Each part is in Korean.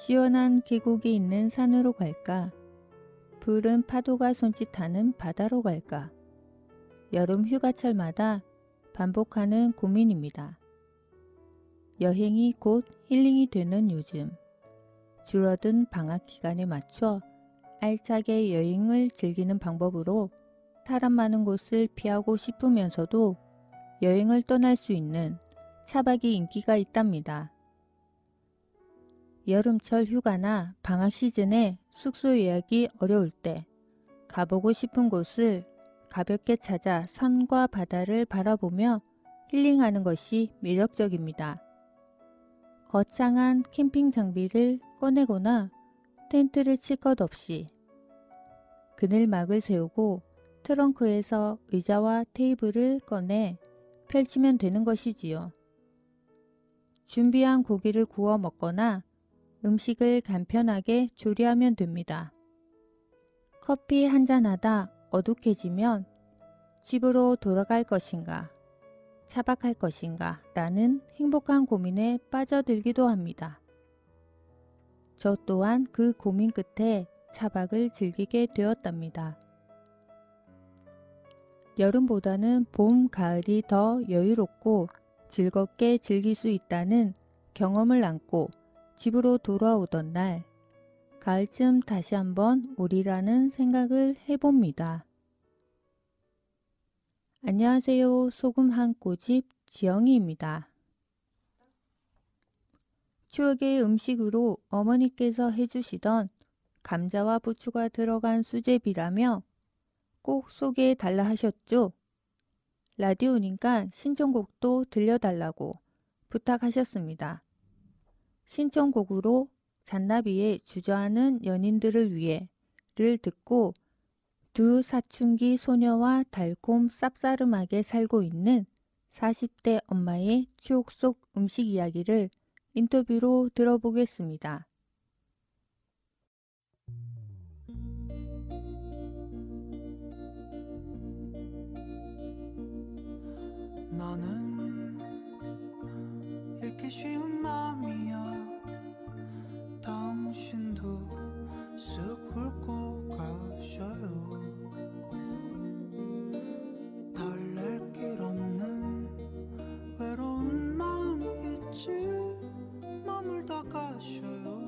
시원한 계곡이 있는 산으로 갈까? 푸른 파도가 손짓하는 바다로 갈까? 여름 휴가철마다 반복하는 고민입니다. 여행이 곧 힐링이 되는 요즘, 줄어든 방학 기간에 맞춰 알차게 여행을 즐기는 방법으로 사람 많은 곳을 피하고 싶으면서도 여행을 떠날 수 있는 차박이 인기가 있답니다. 여름철 휴가나 방학 시즌에 숙소 예약이 어려울 때 가보고 싶은 곳을 가볍게 찾아 산과 바다를 바라보며 힐링하는 것이 매력적입니다. 거창한 캠핑 장비를 꺼내거나 텐트를 칠 것 없이 그늘막을 세우고 트렁크에서 의자와 테이블을 꺼내 펼치면 되는 것이지요. 준비한 고기를 구워 먹거나 음식을 간편하게 조리하면 됩니다. 커피 한잔하다 어둑해지면 집으로 돌아갈 것인가, 차박할 것인가 라는 행복한 고민에 빠져들기도 합니다. 저 또한 그 고민 끝에 차박을 즐기게 되었답니다. 여름보다는 봄, 가을이 더 여유롭고 즐겁게 즐길 수 있다는 경험을 안고 집으로 돌아오던 날, 가을쯤 다시 한번 오리라는 생각을 해봅니다. 안녕하세요. 소금 한 꼬집 지영이입니다. 추억의 음식으로 어머니께서 해주시던 감자와 부추가 들어간 수제비라며 꼭 소개해 달라 하셨죠? 라디오니까 신청곡도 들려달라고 부탁하셨습니다. 신청곡으로 잔나비의 주저하는 연인들을 위해를 듣고 두 사춘기 소녀와 달콤 쌉싸름하게 살고 있는 40대 엄마의 추억 속 음식 이야기를 인터뷰로 들어보겠습니다. 너는 읽기 쉬운 마음이야. 당신도 쓱 훑고 가셔요. 달랠 길 없는 외로운 마음 있지. 머물다 가셔요.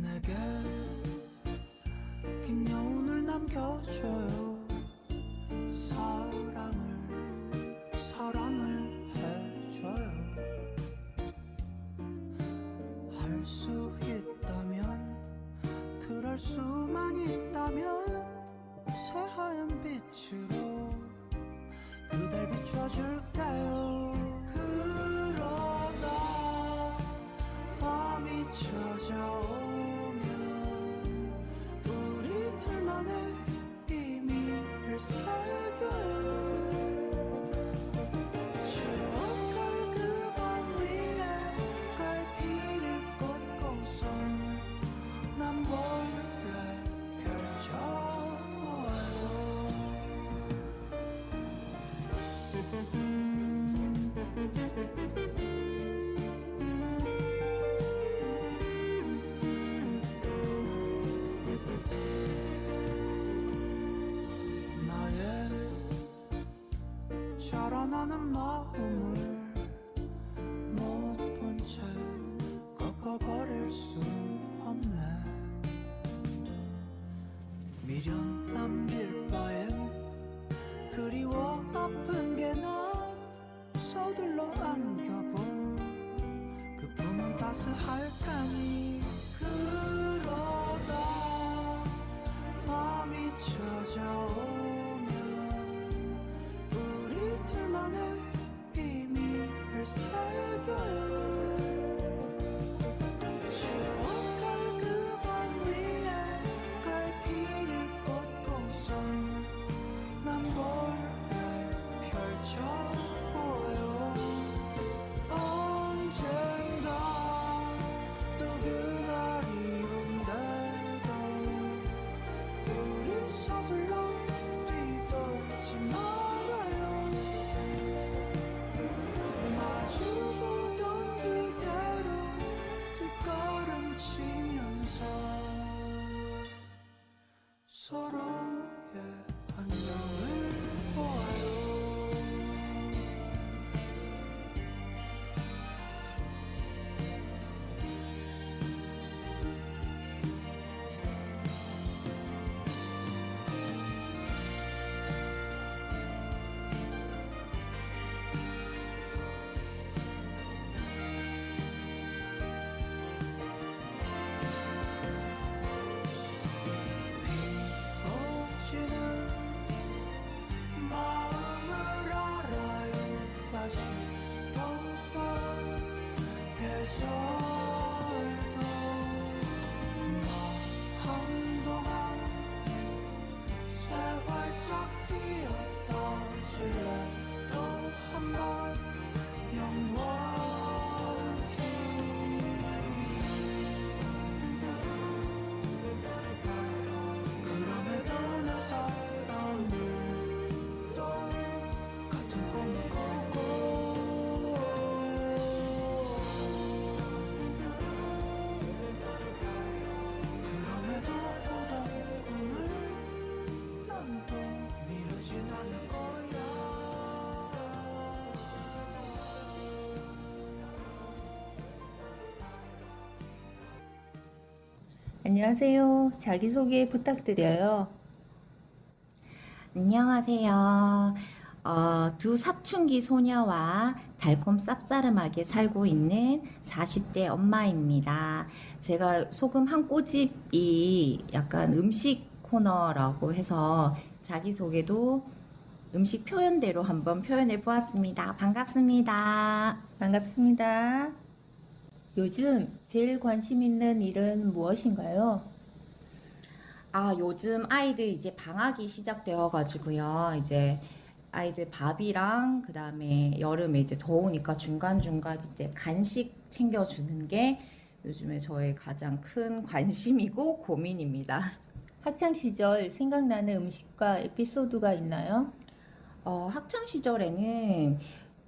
내게 긴 여운을 남겨줘요. 사랑을 해줘요. 할 수 있다면, 그럴 수만 있다면 새하얀 빛으로 그댈 비춰줄까요? 그러다 밤이 찾아오면 우리 둘만의 비밀을 새겨요. 추억할 그 밤 위에 갈피를 꽂고선 난 몰래 펼쳐보아요. 나의 자라나는 마음을 못 본 채 꺾어버릴 수 없네. 미련 남길 바엔 그리워 아픈 게 나. 서둘러 안겨본 그 품은 따스할까니. 그러다 밤이 찾아오면 우리 둘만의 비밀을 새겨요. 추억할 그 밤 위에 갈피를 꽂고선 난 몰래 펼쳐보아요. 언젠가 또 그 안녕하세요. 자기소개 부탁드려요. 안녕하세요. 두 사춘기 소녀와 달콤 쌉싸름하게 살고 있는 40대 엄마입니다. 제가 소금 한 꼬집이 약간 음식 코너라고 해서 자기소개도 음식 표현대로 한번 표현해 보았습니다. 반갑습니다. 반갑습니다. 요즘 제일 관심 있는 일은 무엇인가요? 요즘 아이들 이제 방학이 시작되어 가지고요. 이제 아이들 밥이랑 그다음에 여름에 이제 더우니까 중간중간 이제 간식 챙겨주는 게 요즘에 저의 가장 큰 관심이고 고민입니다. 학창 시절 생각나는 음식과 에피소드가 있나요? 학창 시절에는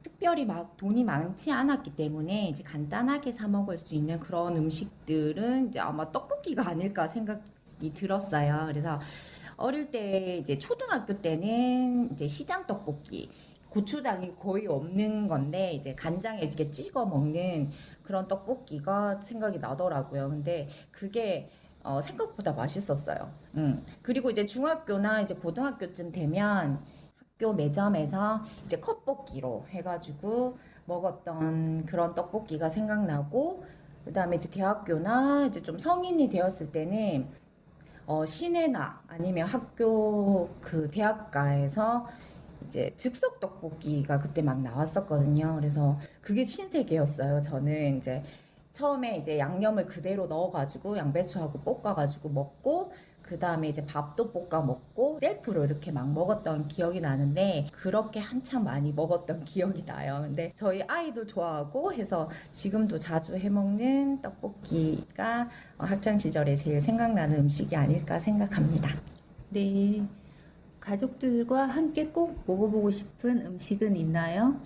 특별히 막 돈이 많지 않았기 때문에 이제 간단하게 사 먹을 수 있는 그런 음식들은 이제 아마 떡볶이가 아닐까 생각이 들었어요. 그래서 어릴 때 이제 초등학교 때는 이제 시장 떡볶이, 고추장이 거의 없는 건데 이제 간장에 이렇게 찍어 먹는 그런 떡볶이가 생각이 나더라고요. 근데 그게 생각보다 맛있었어요. 그리고 이제 중학교나 이제 고등학교쯤 되면 학교 매점에서 이제 컵볶이로 해가지고 먹었던 그런 떡볶이가 생각나고, 그다음에 이제 대학교나 이제 좀 성인이 되었을 때는 시내나 아니면 학교 그 대학가에서 이제 즉석 떡볶이가 그때 막 나왔었거든요. 그래서 그게 신세계였어요. 저는 이제 처음에 이제 양념을 그대로 넣어가지고 양배추하고 볶아가지고 먹고, 그 다음에 이제 밥도 볶아 먹고 셀프로 이렇게 막 먹었던 기억이 나는데, 그렇게 한참 많이 먹었던 기억이 나요. 근데 저희 아이도 좋아하고 해서 지금도 자주 해먹는 떡볶이가 학창 시절에 제일 생각나는 음식이 아닐까 생각합니다. 네. 가족들과 함께 꼭 먹어보고 싶은 음식은 있나요?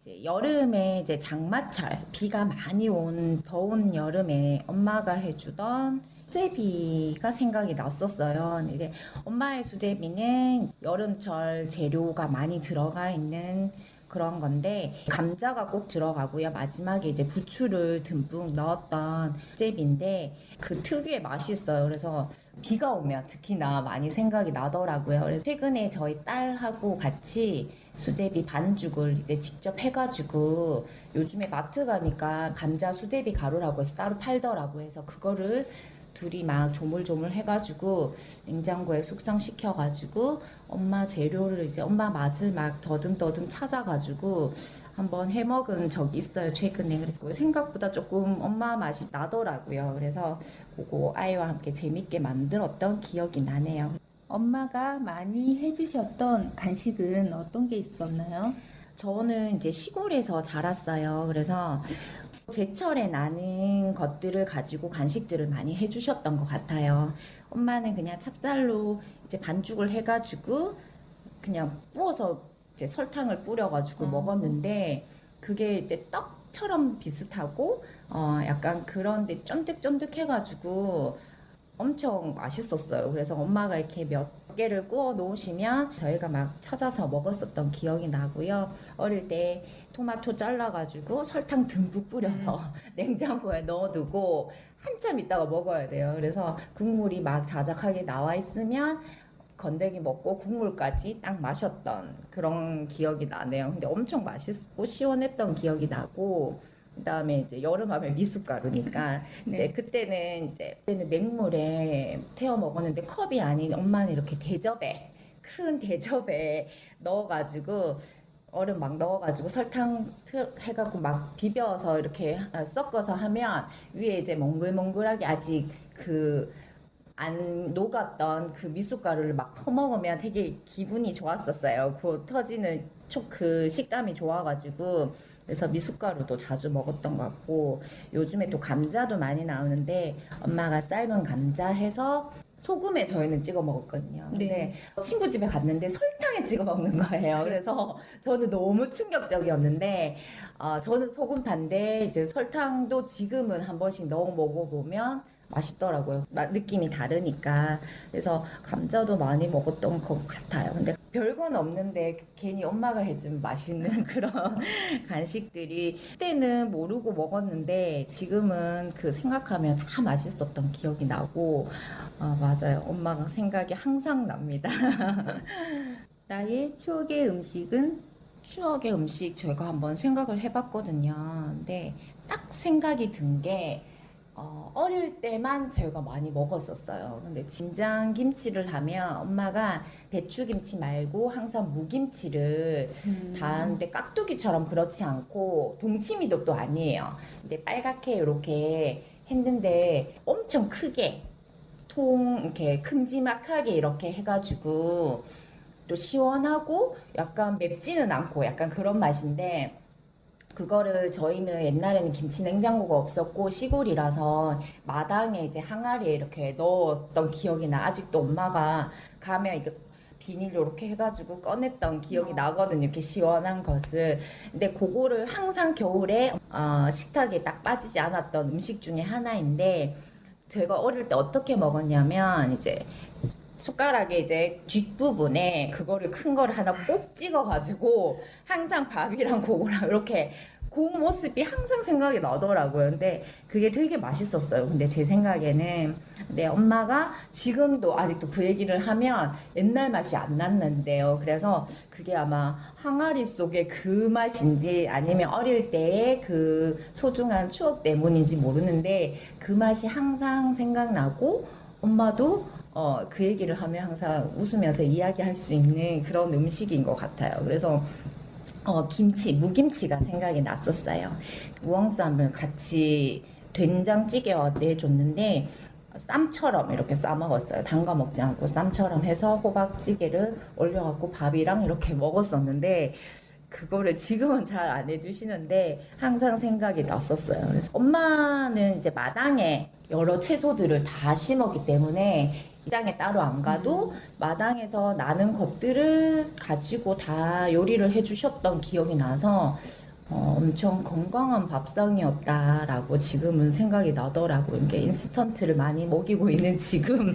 이제 여름에 이제 장마철 비가 많이 온 더운 여름에 엄마가 해주던 수제비가 생각이 났었어요. 이게 엄마의 수제비는 여름철 재료가 많이 들어가 있는 그런 건데, 감자가 꼭 들어가고요. 마지막에 이제 부추를 듬뿍 넣었던 수제비인데 그 특유의 맛이 있어요. 그래서 비가 오면 특히나 많이 생각이 나더라고요. 그래서 최근에 저희 딸하고 같이 수제비 반죽을 이제 직접 해가지고, 요즘에 마트 가니까 감자 수제비 가루라고 해서 따로 팔더라고요. 해서 그거를 둘이 막 조물조물 해가지고 냉장고에 숙성시켜가지고 엄마 재료를 이제 엄마 맛을 막 더듬더듬 찾아가지고 한번 해먹은 적이 있어요, 최근에. 그래서 생각보다 조금 엄마 맛이 나더라고요. 그래서 그거 아이와 함께 재밌게 만들었던 기억이 나네요. 엄마가 많이 해주셨던 간식은 어떤 게 있었나요? 저는 이제 시골에서 자랐어요. 그래서 제철에 나는 것들을 가지고 간식들을 많이 해주셨던 것 같아요. 엄마는 그냥 찹쌀로 이제 반죽을 해가지고 그냥 구워서 이제 설탕을 뿌려가지고 먹었는데, 그게 이제 떡처럼 비슷하고 약간 그런데 쫀득쫀득해가지고 엄청 맛있었어요. 그래서 엄마가 이렇게 몇 개를 구워 놓으시면 저희가 막 찾아서 먹었었던 기억이 나고요. 어릴 때 토마토 잘라가지고 설탕 듬뿍 뿌려서 냉장고에 넣어두고 한참 있다가 먹어야 돼요. 그래서 국물이 막 자작하게 나와 있으면 건더기 먹고 국물까지 딱 마셨던 그런 기억이 나네요. 근데 엄청 맛있고 시원했던 기억이 나고, 그다음에 이제 여름하면 미숫가루니까 네. 그때는 맹물에 태워 먹었는데, 컵이 아닌 엄마는 이렇게 대접에, 큰 대접에 넣어가지고 얼음 막 넣어가지고 설탕 해갖고 막 비벼서 이렇게 섞어서 하면 위에 이제 몽글몽글하게 아직 그 안 녹았던 그 미숫가루를 막 퍼먹으면 되게 기분이 좋았었어요. 그 터지는 그 식감이 좋아가지고. 그래서 미숫가루도 자주 먹었던 것 같고, 요즘에 또 감자도 많이 나오는데 엄마가 삶은 감자 해서 소금에 저희는 찍어 먹었거든요. 근데 네. 친구 집에 갔는데 설탕에 찍어 먹는 거예요. 그래서 저는 너무 충격적이었는데, 저는 소금 반대 이제 설탕도 지금은 한 번씩 넣어 먹어보면 맛있더라고요. 느낌이 다르니까. 그래서 감자도 많이 먹었던 것 같아요. 근데 별건 없는데 괜히 엄마가 해준 맛있는 그런 간식들이 그때는 모르고 먹었는데 지금은 그 생각하면 다 맛있었던 기억이 나고 맞아요. 엄마가 생각이 항상 납니다. 나의 추억의 음식은 추억의 음식 저희가 한번 생각을 해봤거든요. 근데 딱 생각이 든 게 어릴 때만 저희가 많이 먹었었어요. 근데 김장김치를 하면 엄마가 배추김치 말고 항상 무김치를 다 하는데 깍두기처럼 그렇지 않고 동치미도 또 아니에요. 근데 빨갛게 이렇게 했는데 엄청 크게 이렇게 큼지막하게 이렇게 해가지고 또 시원하고 약간 맵지는 않고 약간 그런 맛인데 그거를 저희는 옛날에는 김치 냉장고가 없었고 시골이라서 마당에 이제 항아리에 이렇게 넣었던 기억이 나. 아직도 엄마가 가면 이거 비닐로 이렇게 해가지고 꺼냈던 기억이 나거든요. 이렇게 시원한 것을. 근데 그거를 항상 겨울에 식탁에 딱 빠지지 않았던 음식 중에 하나인데 제가 어릴 때 어떻게 먹었냐면 이제 숟가락에 이제 뒷부분에 그거를 큰 거를 하나 꼭 찍어가지고 항상 밥이랑 그거랑 이렇게 그 모습이 항상 생각이 나더라고요. 근데 그게 되게 맛있었어요. 근데 제 생각에는 내 엄마가 지금도 아직도 그 얘기를 하면 옛날 맛이 안 났는데요. 그래서 그게 아마 항아리 속의 그 맛인지 아니면 어릴 때의 그 소중한 추억 때문인지 모르는데 그 맛이 항상 생각나고 엄마도 그 얘기를 하면 항상 웃으면서 이야기할 수 있는 그런 음식인 것 같아요. 그래서 무김치가 생각이 났었어요. 우엉쌈을 같이 된장찌개와 내줬는데 쌈처럼 이렇게 싸 먹었어요. 담가 먹지 않고 쌈처럼 해서 호박찌개를 올려갖고 밥이랑 이렇게 먹었었는데 그거를 지금은 잘 안 해주시는데 항상 생각이 났었어요. 그래서 엄마는 이제 마당에 여러 채소들을 다 심었기 때문에 시장에 따로 안 가도 마당에서 나는 것들을 가지고 다 요리를 해주셨던 기억이 나서 엄청 건강한 밥상이었다라고 지금은 생각이 나더라고요. 이게 인스턴트를 많이 먹이고 있는 지금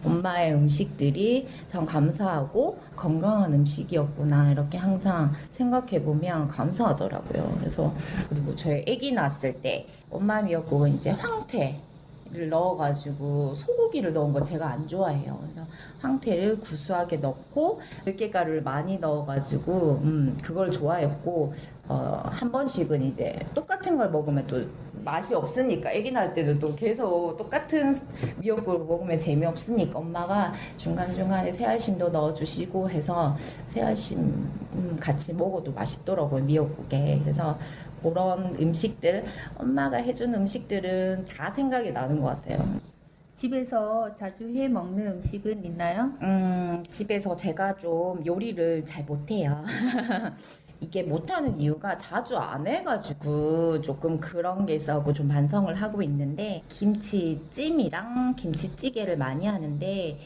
엄마의 음식들이 참 감사하고 건강한 음식이었구나 이렇게 항상 생각해보면 감사하더라고요. 그래서 그리고 저희 아기 낳았을 때 엄마 미역국은 이제 황태를 넣어가지고 소고기를 넣은 거 제가 안 좋아해요. 그래서 황태를 구수하게 넣고 들깨가루를 많이 넣어가지고 그걸 좋아했고 한 번씩은 이제 똑같은 걸 먹으면 또 맛이 없으니까 아기 낳을 때도 또 계속 똑같은 미역국을 먹으면 재미없으니까 엄마가 중간중간에 새알심도 넣어주시고 해서 새알심 같이 먹어도 맛있더라고요 미역국에. 그래서 그런 음식들 엄마가 해준 음식들은 다 생각이 나는 것 같아요. 집에서 자주 해 먹는 음식은 있나요? 집에서 제가 좀 요리를 잘 못해요. 이게 못하는 이유가 자주 안 해가지고 조금 그런 게 있어서 좀 반성을 하고 있는데 김치찜이랑 김치찌개를 많이 하는데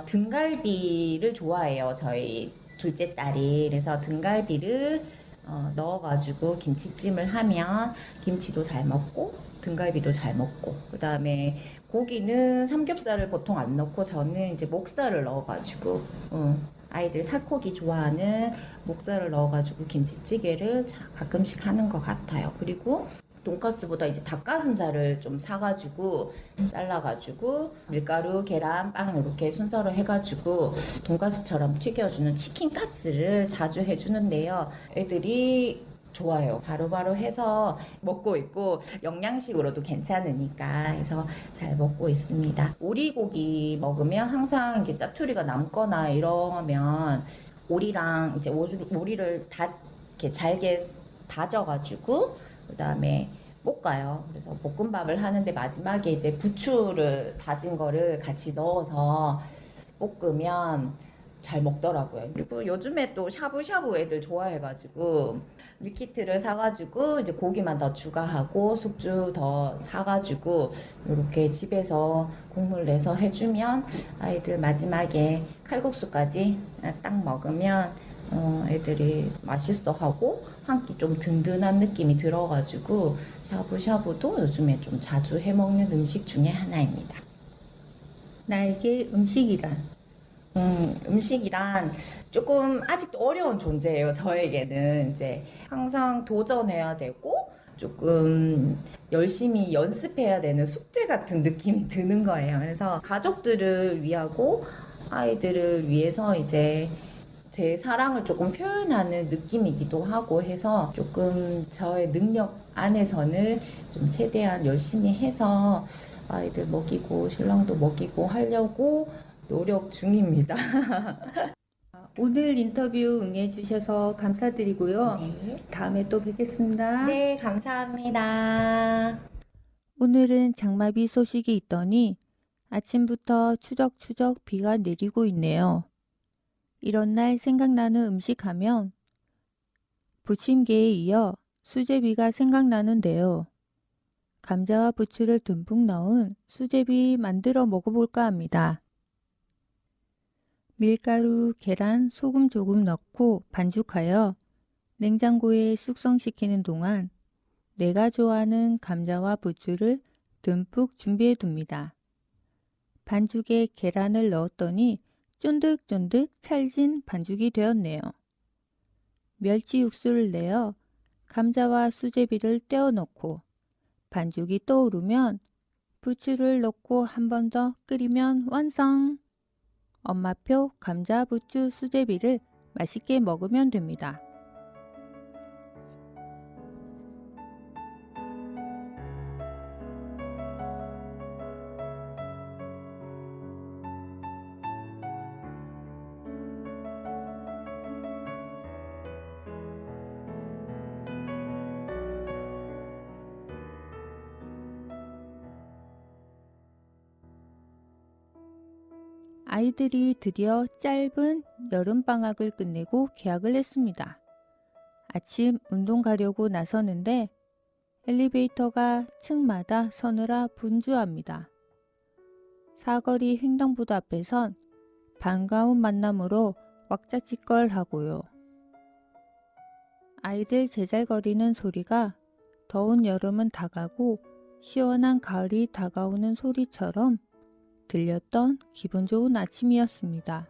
등갈비를 좋아해요. 저희 둘째 딸이. 그래서 등갈비를 넣어가지고 김치찜을 하면 김치도 잘 먹고 등갈비도 잘 먹고 그 다음에 고기는 삼겹살을 보통 안 넣고 저는 이제 목살을 넣어가지고 아이들 살코기 좋아하는 목살을 넣어가지고 김치찌개를 가끔씩 하는 것 같아요. 그리고 돈가스보다 이제 닭가슴살을 좀 사가지고 잘라가지고 밀가루, 계란, 빵 이렇게 순서로 해가지고 돈가스처럼 튀겨주는 치킨가스를 자주 해주는데요. 애들이 좋아요. 바로바로 해서 먹고 있고 영양식으로도 괜찮으니까 해서 잘 먹고 있습니다. 오리고기 먹으면 항상 이렇게 짜투리가 남거나 이러면 오리랑 이제 오리를 이렇게 잘게 다져가지고 그 다음에 볶아요. 그래서 볶음밥을 하는데 마지막에 이제 부추를 다진 거를 같이 넣어서 볶으면 잘 먹더라고요. 그리고 요즘에 또 샤브샤브 애들 좋아해가지고 밀키트를 사가지고 이제 고기만 더 추가하고 숙주 더 사가지고 이렇게 집에서 국물 내서 해주면 아이들 마지막에 칼국수까지 딱 먹으면 애들이 맛있어하고 한 끼 좀 든든한 느낌이 들어가지고 샤브샤브도 요즘에 좀 자주 해먹는 음식 중에 하나입니다. 나에게 음식이란? 음식이란 조금 아직도 어려운 존재예요. 저에게는 이제 항상 도전해야 되고 조금 열심히 연습해야 되는 숙제 같은 느낌이 드는 거예요. 그래서 가족들을 위하고 아이들을 위해서 이제 제 사랑을 조금 표현하는 느낌이기도 하고 해서 조금 저의 능력 안에서는 좀 최대한 열심히 해서 아이들 먹이고 신랑도 먹이고 하려고 노력 중입니다. 오늘 인터뷰 응해주셔서 감사드리고요. 네. 다음에 또 뵙겠습니다. 네, 감사합니다. 오늘은 장마비 소식이 있더니 아침부터 추적추적 비가 내리고 있네요. 이런 날 생각나는 음식 하면 부침개에 이어 수제비가 생각나는데요. 감자와 부추를 듬뿍 넣은 수제비 만들어 먹어볼까 합니다. 밀가루, 계란, 소금 조금 넣고 반죽하여 냉장고에 숙성시키는 동안 내가 좋아하는 감자와 부추를 듬뿍 준비해 둡니다. 반죽에 계란을 넣었더니 쫀득쫀득 찰진 반죽이 되었네요. 멸치 육수를 내어 감자와 수제비를 떼어 넣고 반죽이 떠오르면 부추를 넣고 한 번 더 끓이면 완성! 엄마표 감자 부추 수제비를 맛있게 먹으면 됩니다. 아이들이 드디어 짧은 여름방학을 끝내고 개학을 했습니다. 아침 운동 가려고 나서는데 엘리베이터가 층마다 서느라 분주합니다. 사거리 횡단보도 앞에선 반가운 만남으로 왁자지껄하고요. 아이들 제잘거리는 소리가 더운 여름은 다가고 시원한 가을이 다가오는 소리처럼 들렸던 기분 좋은 아침이었습니다.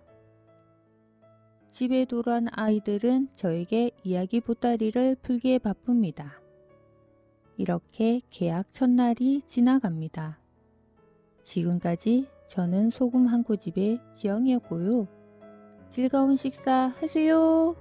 집에 돌아온 아이들은 저에게 이야기 보따리를 풀기에 바쁩니다. 이렇게 개학 첫날이 지나갑니다. 지금까지 저는 소금 한 꼬집의 지영이었고요. 즐거운 식사 하세요.